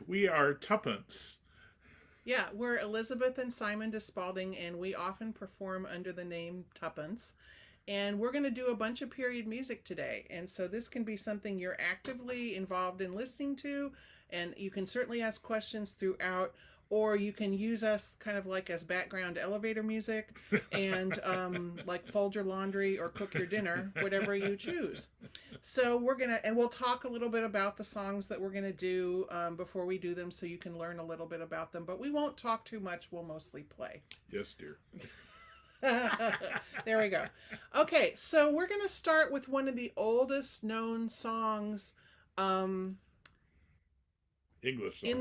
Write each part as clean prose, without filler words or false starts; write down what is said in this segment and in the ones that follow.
We are tuppence. Yeah, we're Elizabeth and Simon de Spalding, and we often perform under the name Tuppence. And we're going to do a bunch of period music today. And so this can be something you're actively involved in listening to, and you can certainly ask questions throughout, or you can use us kind of like as background elevator music and like fold your laundry or cook your dinner, whatever you choose. So we're gonna, and we'll talk a little bit about the songs that we're gonna do before we do them, so you can learn a little bit about them. But we won't talk too much. We'll mostly play. Yes, dear. There we go. Okay, so we're gonna start with one of the oldest known songs um, English in song.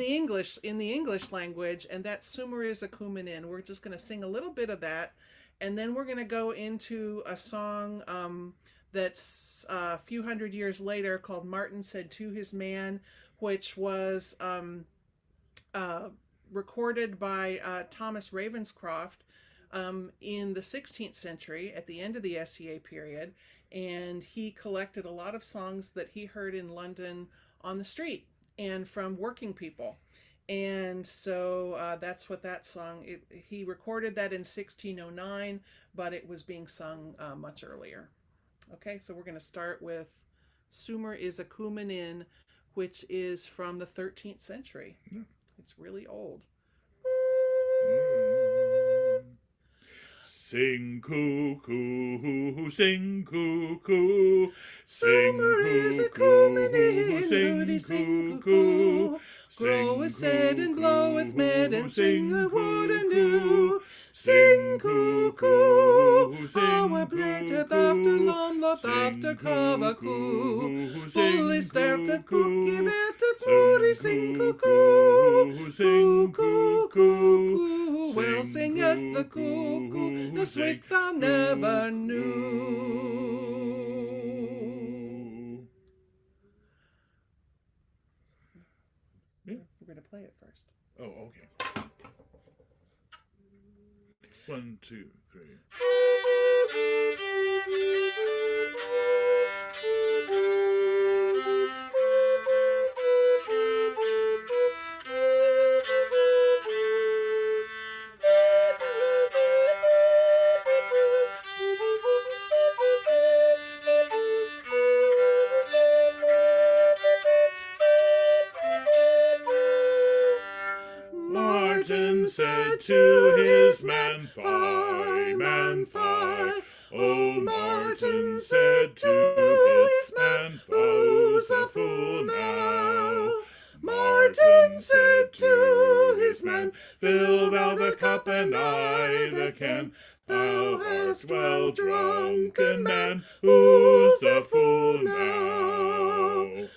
the English language, and that's Sumer is a Cumanin. We're just gonna sing a little bit of that, and then we're gonna go into a song that's a few hundred years later called Martin Said to His Man, which was uh, recorded by Thomas Ravenscroft in the 16th century at the end of the SEA period. And he collected a lot of songs that he heard in London on the street and from working people. And so that's what that song, he recorded that in 1609, but it was being sung much earlier. Okay, so we're going to start with Sumer is a Cumanin, which is from the 13th century. Yeah. It's really old. Sing cuckoo, sing cuckoo, sing Summer is a coming cuckoo, in, Rudy sing sing cuckoo, cuckoo. sing Groweth said and bloweth mid cuckoo, and sing sing the wood and cuckoo, dew. Sing sing cuckoo. cuckoo, Our sing blighted after cuckoo, long lot after sing cavacoo. cuckoo, Fully sing stared the cookie cuckoo, there to Rudy sing sing cuckoo. cuckoo, sing Cuckoo, cuckoo, cuckoo. Well sing singeth the cuckoo. The cuckoo, sing sweet thou never knew. cuckoo. Yeah. We're going to play it first. Oh, okay. 1, 2, 3. Martin said to his man, Fie, man, fie. Oh, Martin said to his man, Who's the fool now? Martin said to his man, Fill thou the cup and I the can. Thou hast well drunken, man. Who's the fool now?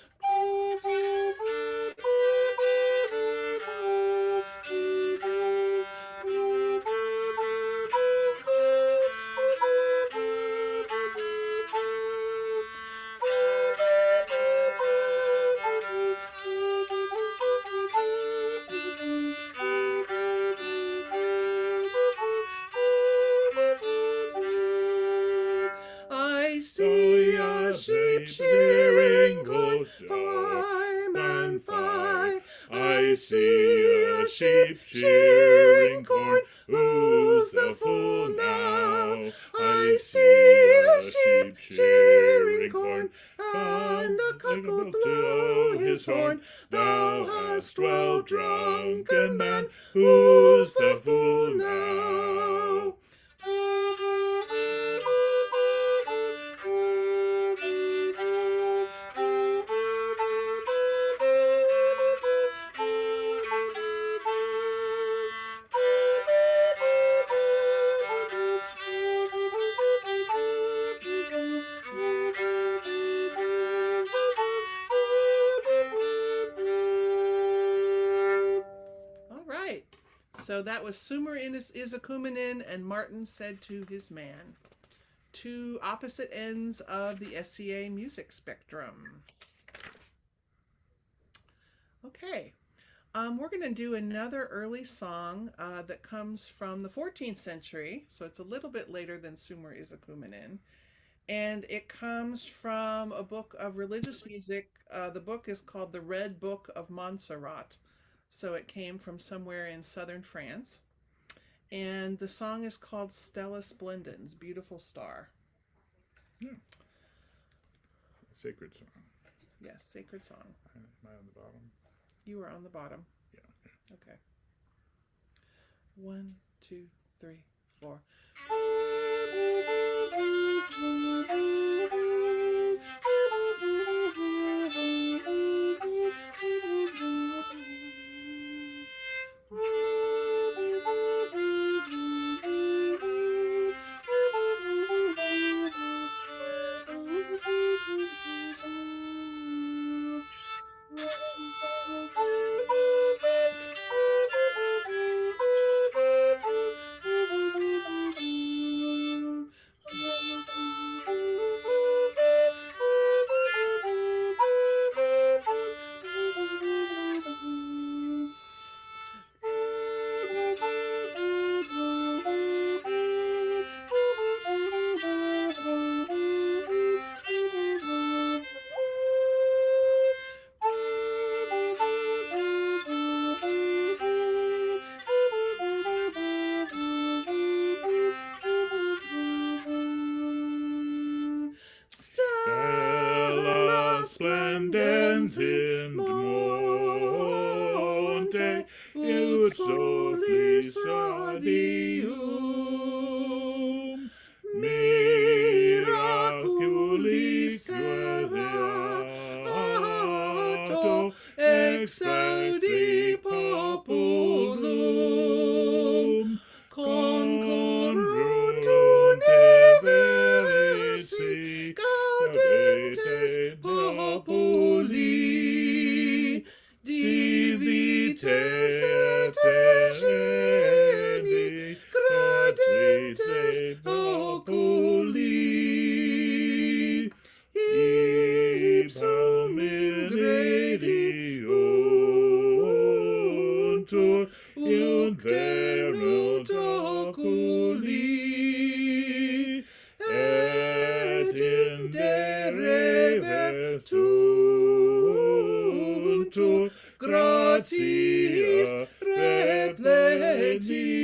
I see a sheep shearing goat, fie, man, fie. I see a sheep shearing corn. Who's the fool now? I see a sheep shearing corn, and a cock will blow his horn. Thou hast well drunken, man. Who's the fool now? All right. So that was Sumer is a Cumanin and Martin Said to His Man. Two opposite ends of the SCA music spectrum. Okay. We're going to do another early song that comes from the 14th century, so it's a little bit later than Sumer is a Cumanin. And it comes from a book of religious music. The book is called The Red Book of Montserrat So it came from somewhere in southern France. And the song is called Stella Splendens, Beautiful Star. Yeah. Sacred song. Yes, sacred song. Am I on the bottom? You are on the bottom. Yeah. Okay. 1, 2, 3, 4. Stella splendens in monte, ut solis radium, miraculi creato ex Saudi populum, concorunt versi gaudentes populi, divites et geni gradentes populi, ipsum ingrediuntur iunt verunt oculi, et indere vertuntur gratia repleti.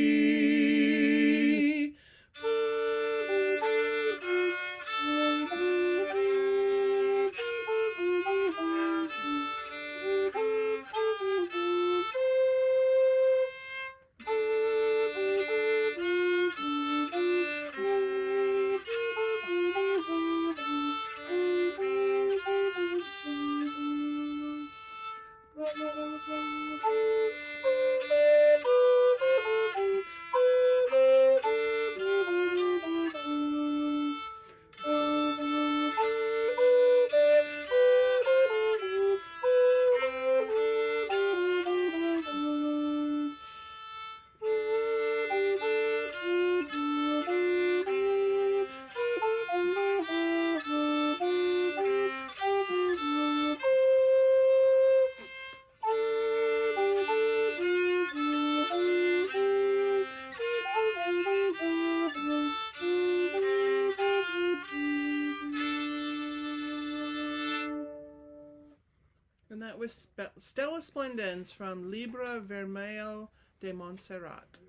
And that was Stella Splendens from Libra Vermeil de Montserrat.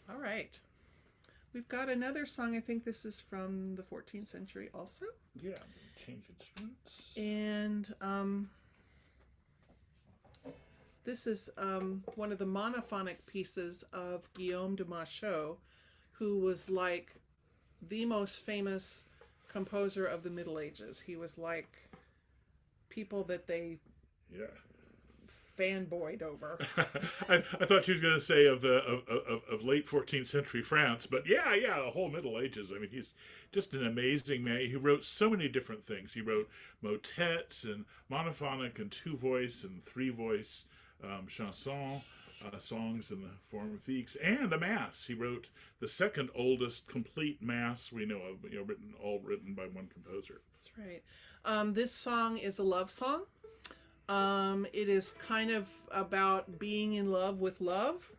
All right. We've got another song. I think this is from the 14th century also. Yeah, change instruments. And this is one of the monophonic pieces of Guillaume de Machaut, who was like the most famous composer of the Middle Ages. He was like people that they fanboyed over. I thought she was going to say of late 14th century France, but yeah, the whole Middle Ages. I mean, he's just an amazing man. He wrote so many different things. He wrote motets and monophonic and two voice and three voice chansons, songs in the form of fiques, and a mass. He wrote the second oldest complete mass we know of, written by one composer. That's right. This song is a love song. It is kind of about being in love with love.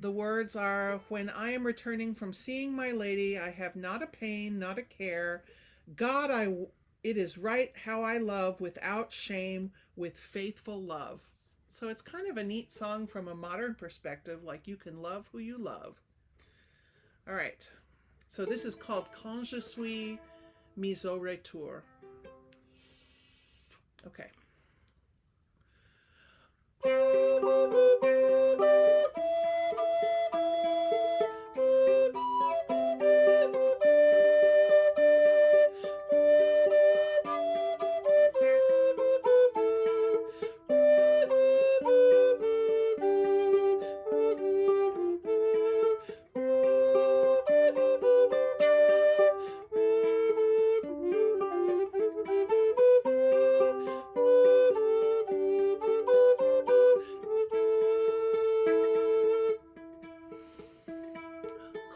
The words are, "When I am returning from seeing my lady, I have not a pain, not a care. God, it is right how I love without shame, with faithful love." So it's kind of a neat song from a modern perspective, like you can love who you love. All right. So this is called Quand je suis mis au retour. Okay.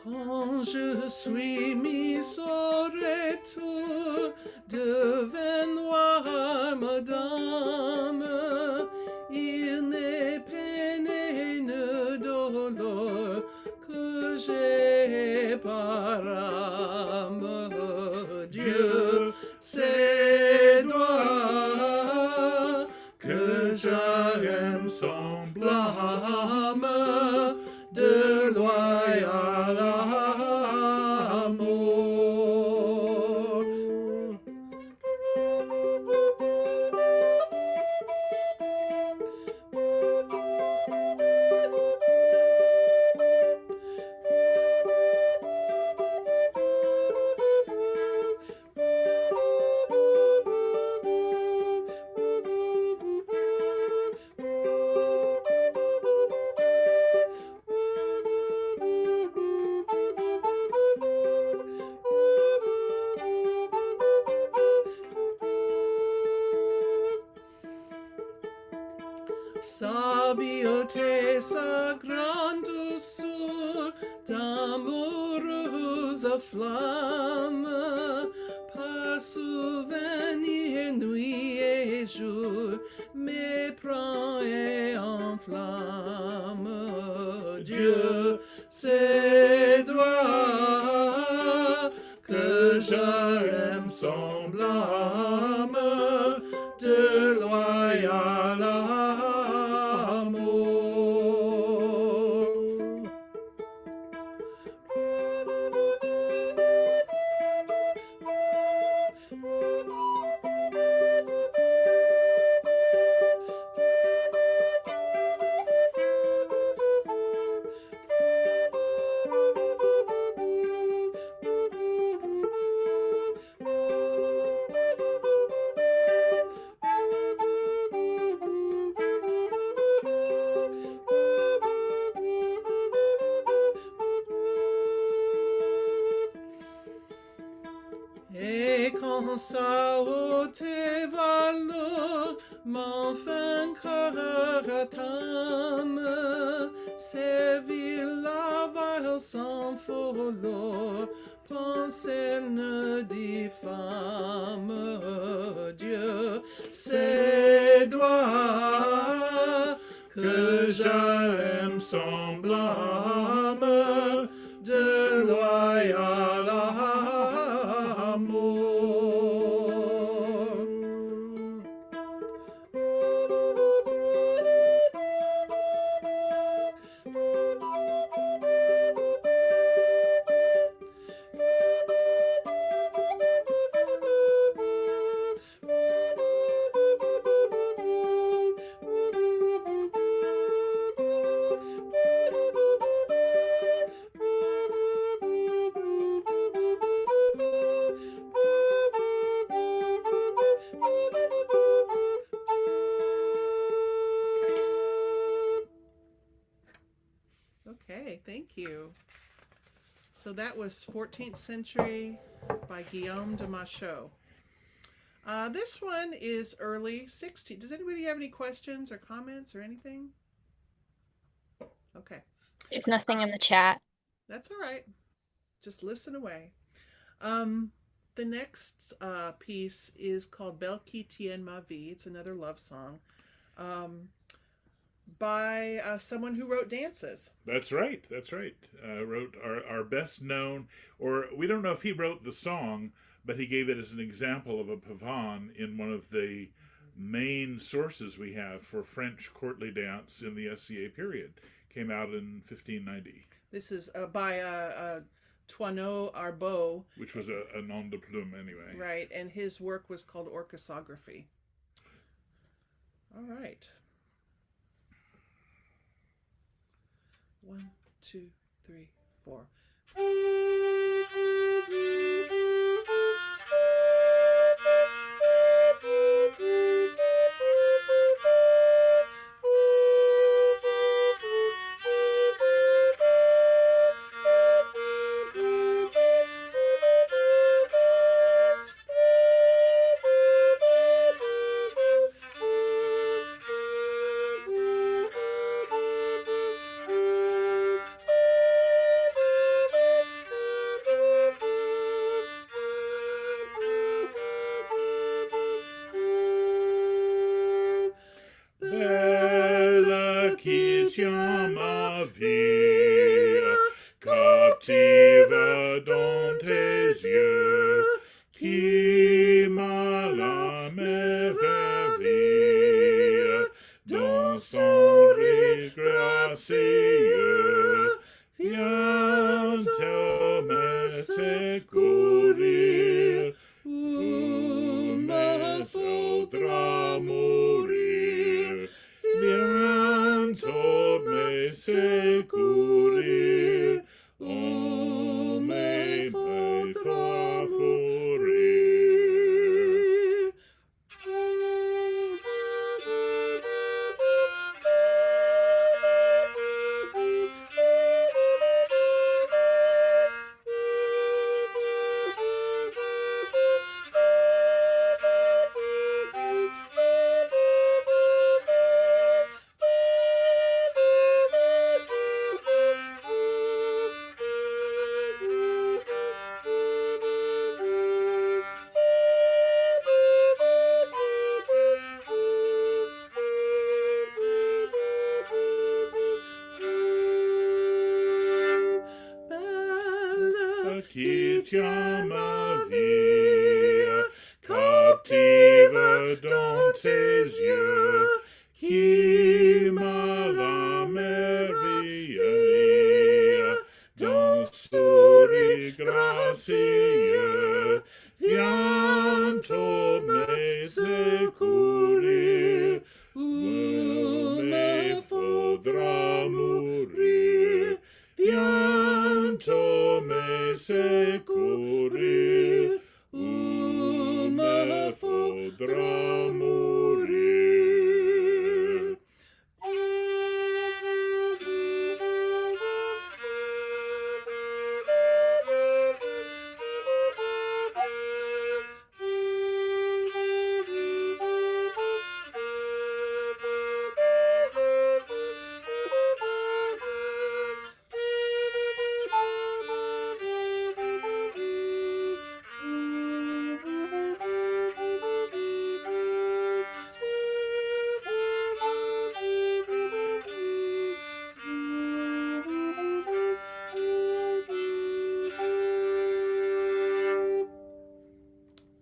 Quand je suis mis au retour, deviens-moi, madame, il n'est peine ne dolor que j'ai par âme. Dieu, c'est toi que j'aime sans blâme, de loyal amour. Sa beauté, sa grande douceur, d'amoureuse flamme, par souvenir nuit et jour, m'éprend et enflamme. Dieu, c'est toi que j'aime sans blâme, de loyal amour. Et quand sa haute valeur m'enfin cœur attame, servir la valeur sans folor, penser ne diffame. Dieu, c'est toi que j'aime sans blâme, de loyal amour. Okay, thank you. So that was 14th century by Guillaume de Machaut. This one is early 60s. Does anybody have any questions or comments or anything? Okay. There's nothing in the chat. That's all right. Just listen away. The next piece is called Belle qui tient ma vie. It's another love song by someone who wrote dances. That's right. That's right. Wrote our best known, or we don't know if he wrote the song, but he gave it as an example of a pavane in one of the main sources we have for French courtly dance in the SCA period. Came out in 1590. This is by Toineau Arbeau. Which was a nom de plume anyway. Right, and his work was called Orchesography. All right. 1, 2, 3, 4. Belle qui tient ma vie, captive dans tes yeux, qui m'a l'âme éveillée dans son rire gracieux, bientôt me secourir, ou me faudra mourir. Bientôt me secourir, on me faudra mourir. Qui tient ma vie, captive dans tes yeux, qui m'a l'âme éveillée dans sourire gracieux, bientôt me secourir, ou me faudra mourir. Bientôt me secourir, ou me faudra mourir.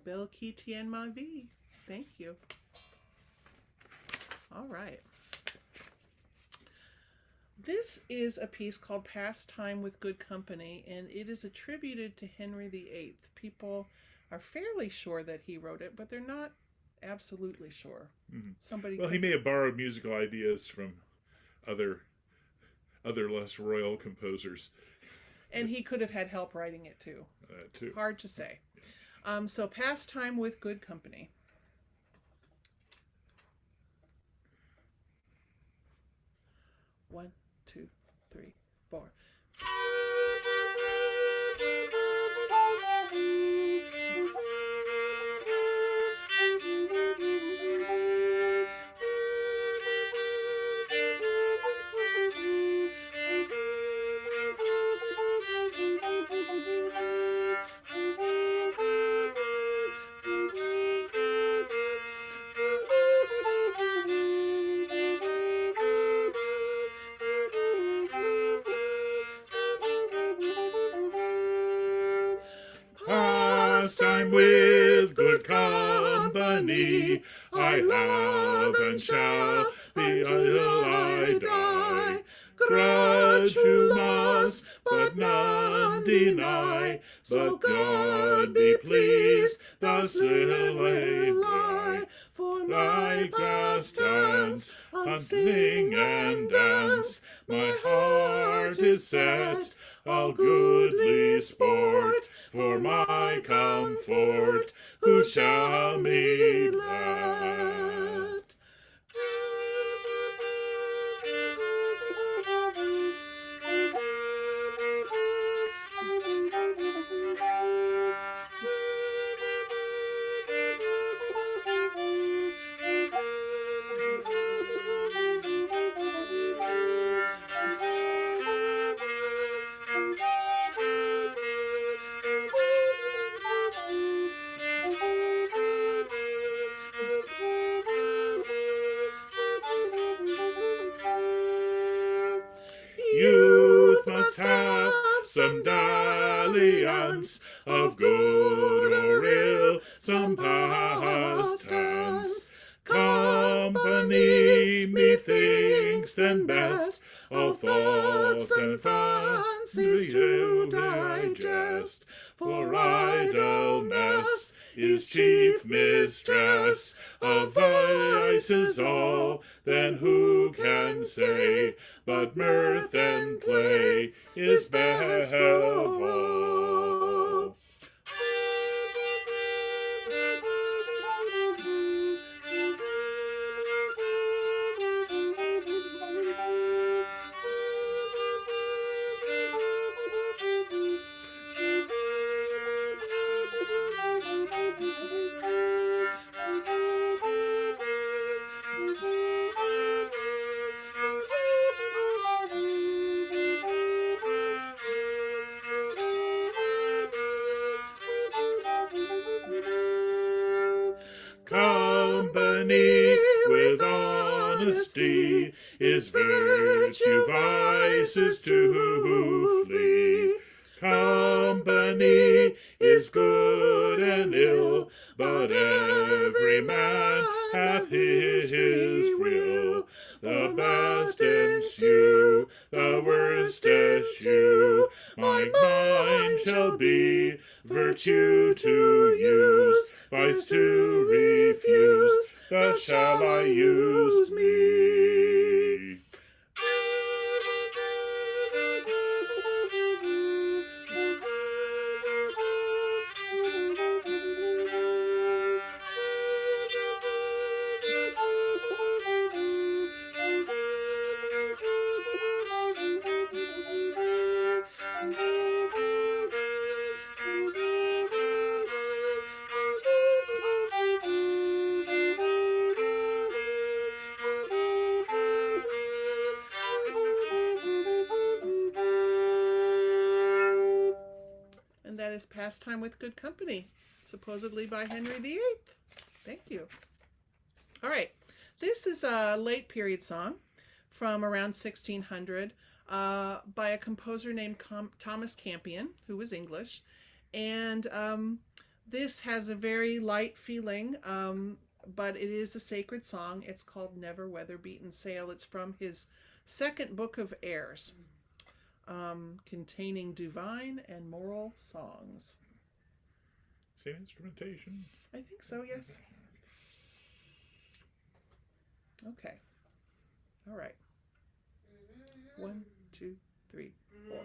Belle qui tient ma vie. Thank you. All right. This is a piece called Pastime with Good Company, and it is attributed to Henry VIII. People are fairly sure that he wrote it, but they're not absolutely sure. Mm-hmm. Well, he may have borrowed musical ideas from other less royal composers. And he could have had help writing it too. Too. Hard to say. So Pastime with Good Company. One, 2, 3, 4. Pastime with good company. company I have and shall be until I die. Grudge who must, but none deny. So God be pleased, thus will I lie. For my last dance, on sing and dance, my heart is set, all goodly sport, for my comfort, who shall me let? Youth must have some dalliance of good or ill, some pastimes. Company, methinks, then best, of thoughts and fancies to digest. For idleness is chief mistress of vices all, then who can say, but mirth and play is best of all. Company with honesty is virtue, vices to flee. Company is good and ill, but every man hath his will. The best ensue, the worst eschew. My mind shall be virtue to use, vice to refuse. Thus shall I use me. And that is Pastime with Good Company, supposedly by Henry VIII. Thank you. All right. This is a late period song from around 1600 by a composer named Thomas Campion, who was English. And this has a very light feeling, but it is a sacred song. It's called Never Weather Beaten Sail. It's from his second book of airs, containing divine and moral songs. Same instrumentation. I think so, yes. Okay. All right. 1, 2, 3, 4.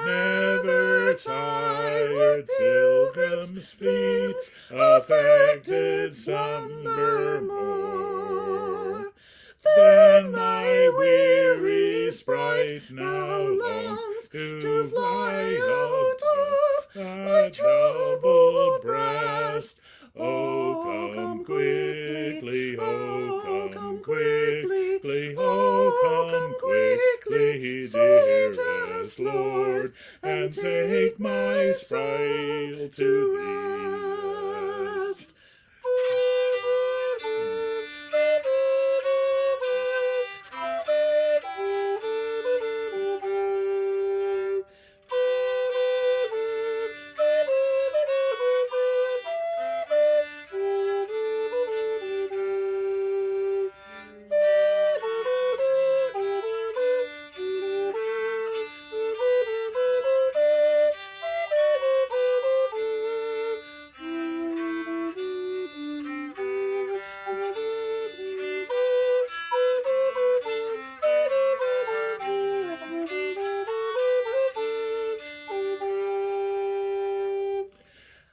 never tired pilgrim's feet, affected slumber more. Then my weary sprite now longs to fly out of my troubled breast. Oh, come quickly, oh, come quickly, oh, come quickly, dearest Lord, and take my sprite to rest.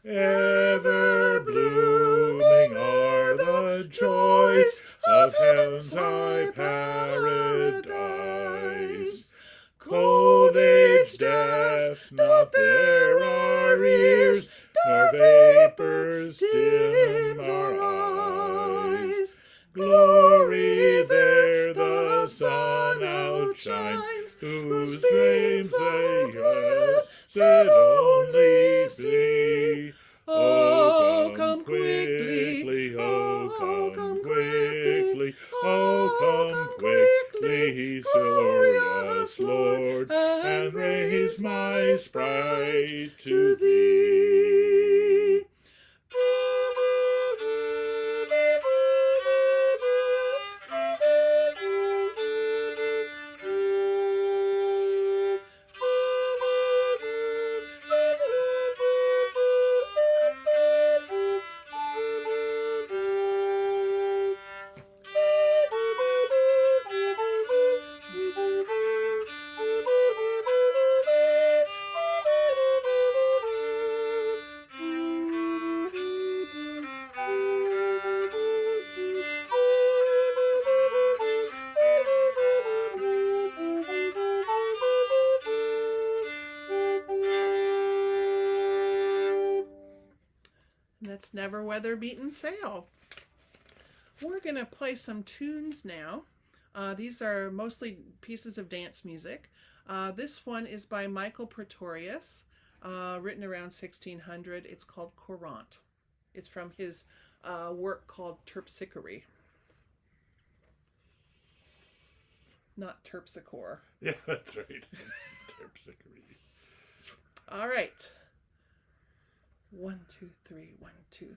Ever blooming are the joys of heaven's high paradise. Cold age death, not there our ears, nor vapors dim our eyes. Glory there the sun outshines, whose flames the blessed only see. Oh, come quickly, oh, come quickly, oh, come quickly, glorious Lord, and raise my sprite to thee. That's Never Weather Beaten Sail. We're going to play some tunes now. These are mostly pieces of dance music. This one is by Michael Pretorius, written around 1600. It's called Courant. It's from his work called Terpsichore. Not terpsichore. Yeah, that's right. Terpsichore. All right. 1, 2, 3, 1, 2.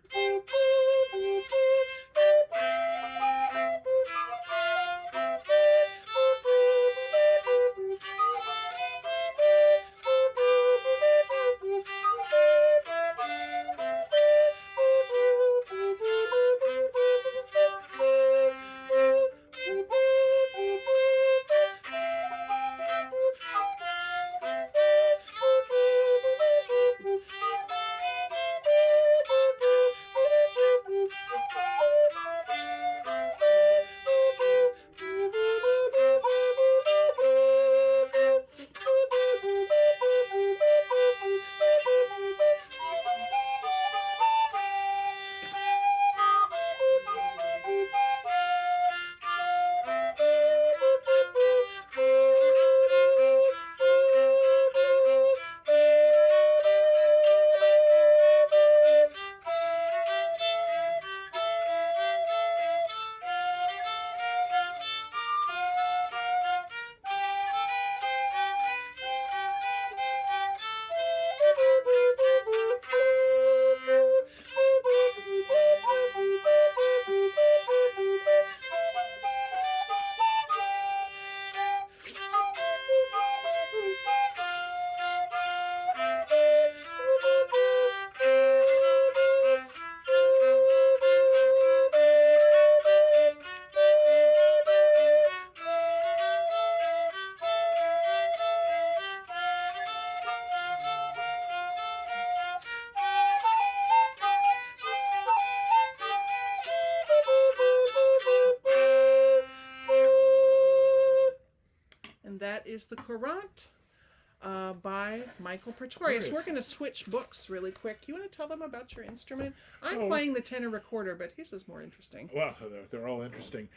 is The Courant by Michael Pretorius. We're going to switch books really quick. You want to tell them about your instrument? I'm playing the tenor recorder, but his is more interesting. Well, they're all interesting.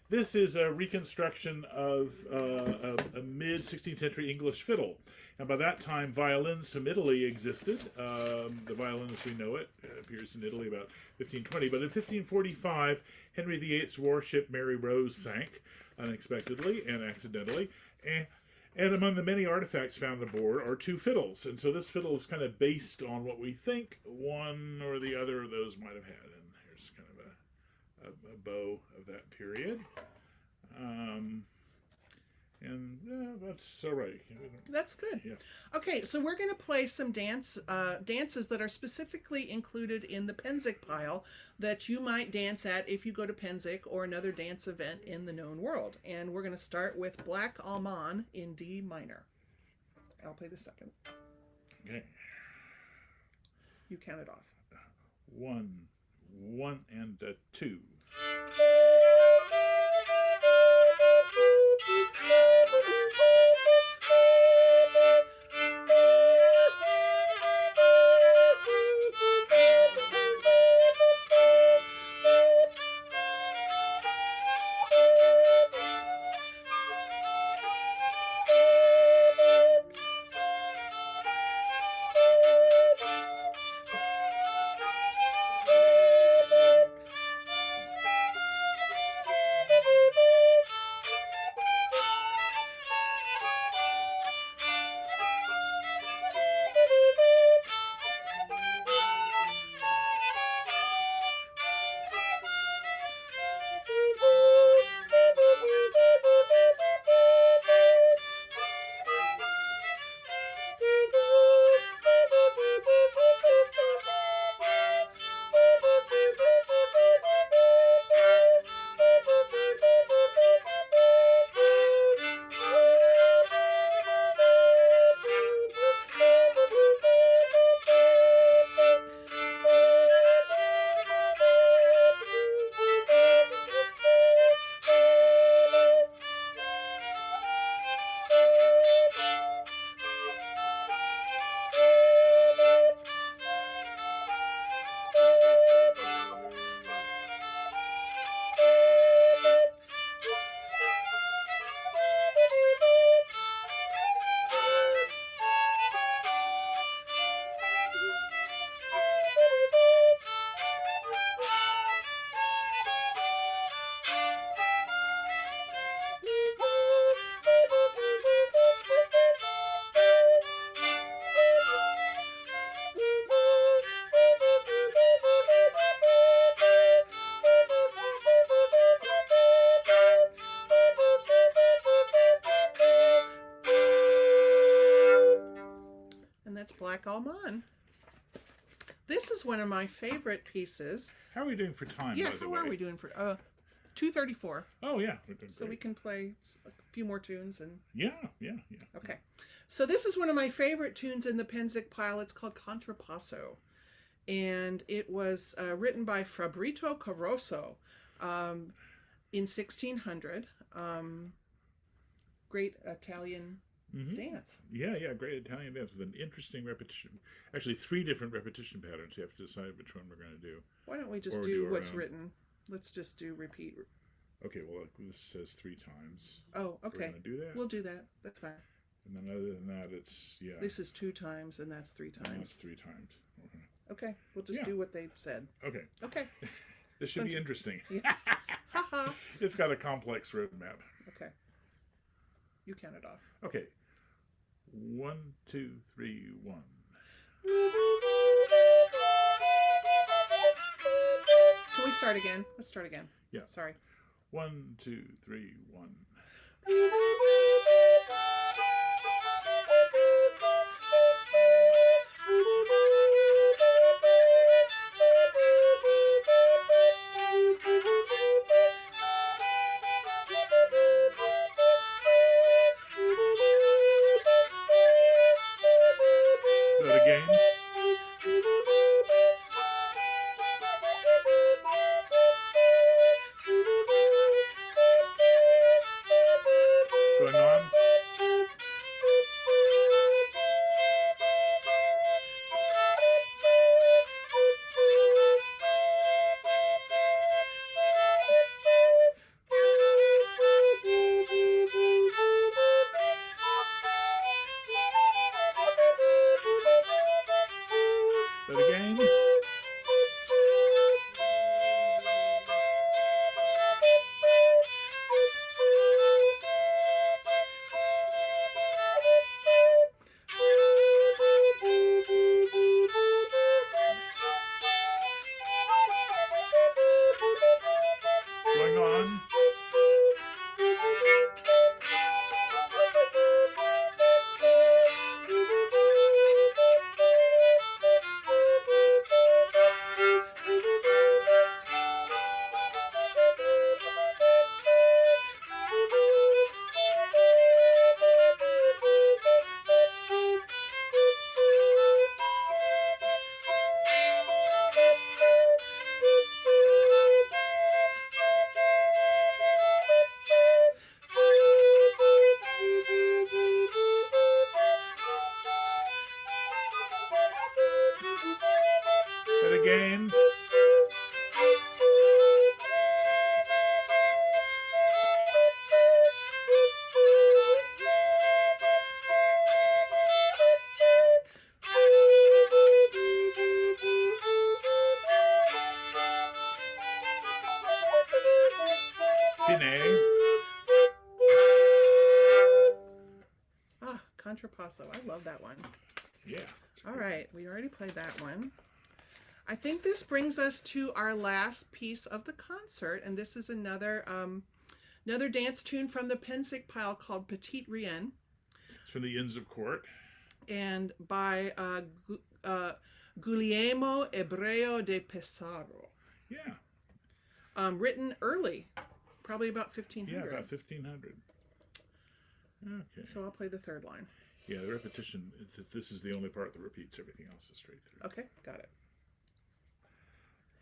This is a reconstruction of a mid-16th century English fiddle. And by that time, violins from Italy existed. The violin as we know it appears in Italy about 1520. But in 1545, Henry VIII's warship Mary Rose sank unexpectedly and accidentally. And among the many artifacts found aboard are 2 fiddles. And so this fiddle is kind of based on what we think one or the other of those might have had. And here's kind of a bow of that period. And that's all right. That's good. Yeah. Okay, so we're going to play some dances that are specifically included in the Penzic pile that you might dance at if you go to Penzic or another dance event in the known world. And we're going to start with Black Alman in D minor. I'll play the second. Okay. You count it off. 1, 1, and 2. Black Alman. This is one of my favorite pieces. How are we doing for time, Yeah, by the how way? are we doing for 2:34? Oh, yeah. We're doing So great. we can play a few more tunes and Yeah, yeah. okay. So this is one of my favorite tunes in the Penzic pile. It's called Contrapasso. And it was written by Fabrizio Caroso in 1600. Great Italian dance. Yeah, great Italian dance with an interesting repetition. Actually, 3 different repetition patterns. You have to decide which one we're going to do. Why don't we just Or do do what's our own. written? Let's just do repeat. Okay, well, this says 3 times. Oh, We're okay. going to do that? We'll do that. That's fine. And then other than that, it's, yeah. This is 2 times, and that's 3 That's times. 3 times. Okay. Okay, we'll just Yeah. do what they said. Okay. Okay. This should be interesting. Yeah. Haha. It's got a complex roadmap. Okay. You count it off. Okay. 1, 2, 3, 1. Can we start again? Let's start again. Yeah. Sorry. 1, 2, 3, 1. That again. Going on. again. Fine. Ah, contrapasso. I love that one. Yeah. All right, we already played that one. I think this brings us to our last piece of the concert, and this is another another dance tune from the Pensick pile called Petite Rien, It's from the Inns of Court. and by Guglielmo Ebreo de Pesaro. Yeah. Written early, probably about 1500. Yeah, about 1500. Okay. So I'll play the third line. Yeah, the repetition, this is the only part that repeats. Everything else is straight through. Okay, got it.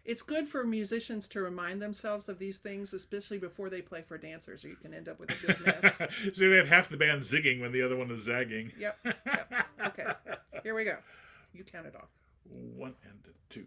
It's good for musicians to remind themselves of these things, especially before they play for dancers, or you can end up with a good mess. So we have half the band zigging when the other one is zagging. Yep. Okay, here we go. You count it off. 1 and 2.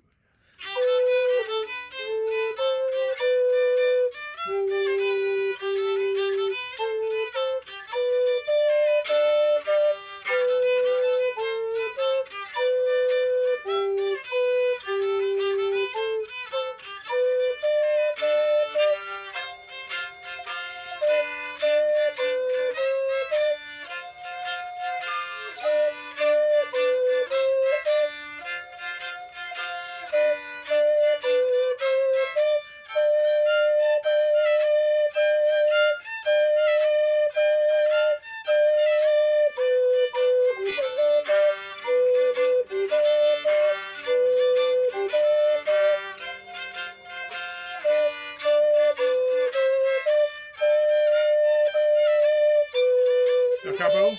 Da capo.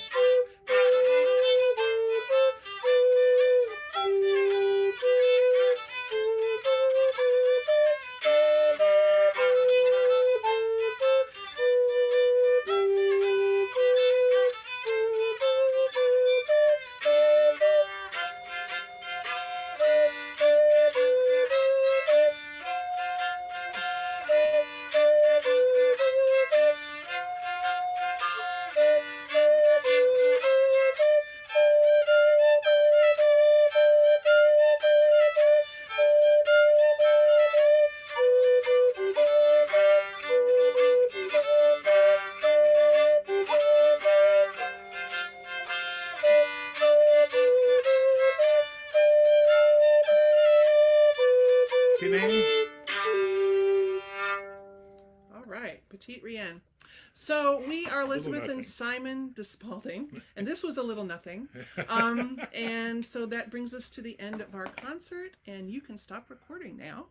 All right, Petite Rien. So we are Elizabeth nothing. and Simon de Spaldyng, and this was a little nothing. And so that brings us to the end of our concert, and you can stop recording now.